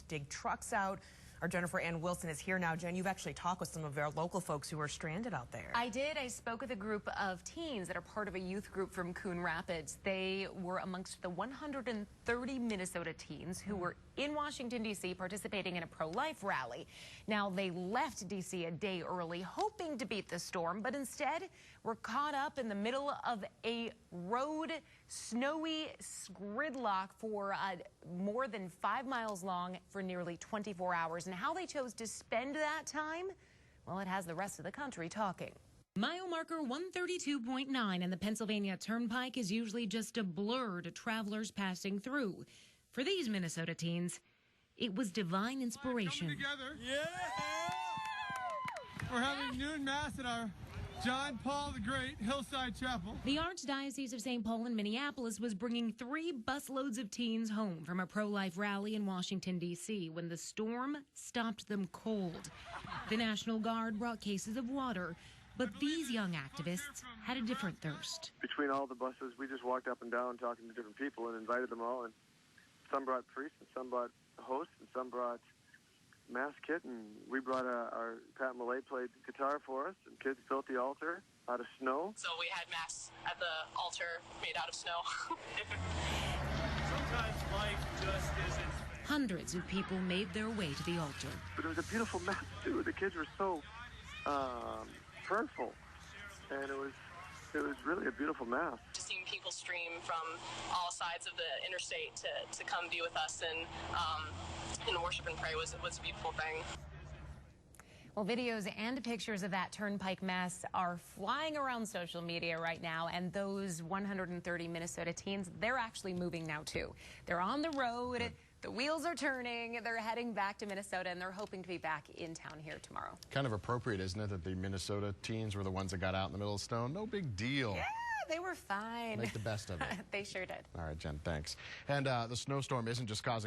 dig trucks out. Our Jennifer Ann Wilson is here now. Jen, you've actually talked with some of our local folks who are stranded out there. I did. I spoke with a group of teens that are part of a youth group from Coon Rapids. They were amongst the 130 Minnesota teens who were in Washington, D.C. participating in a pro-life rally. Now, they left D.C. a day early, hoping to beat the storm, but instead were caught up in the middle of a road snowy gridlock for more than 5 miles long for nearly 24 hours. And how they chose to spend that time, well, it has the rest of the country talking. Mile marker 132.9 and the Pennsylvania Turnpike is usually just a blur to travelers passing through. For these Minnesota teens, it was divine inspiration. Together. Yeah! We're having noon mass at our John Paul the Great Hillside Chapel. The Archdiocese of St. Paul in Minneapolis was bringing 3 busloads of teens home from a pro-life rally in Washington, D.C. when the storm stopped them cold. The National Guard brought cases of water, but these young activists had a different thirst. Between all the buses, we just walked up and down talking to different people and invited them all. And some brought priests, and some brought hosts, and some brought mass kit, and we brought our Pat Millay played guitar for us, and kids built the altar out of snow. So we had mass at the altar made out of snow. Sometimes life just isn't fair. Hundreds of people made their way to the altar. But it was a beautiful mass, too. The kids were so prayerful, and it was really a beautiful mass. Just seeing people stream from all sides of the interstate to come be with us and worship and pray was a beautiful thing. Well, videos and pictures of that Turnpike mess are flying around social media right now, and those 130 Minnesota teens, they're actually moving now, too. They're on the road. The wheels are turning. They're heading back to Minnesota, and they're hoping to be back in town here tomorrow. Kind of appropriate, isn't it, that the Minnesota teens were the ones that got out in the middle of snow? No big deal. Yeah, they were fine. Make the best of it. They sure did. All right, Jen, thanks. And the snowstorm isn't just causing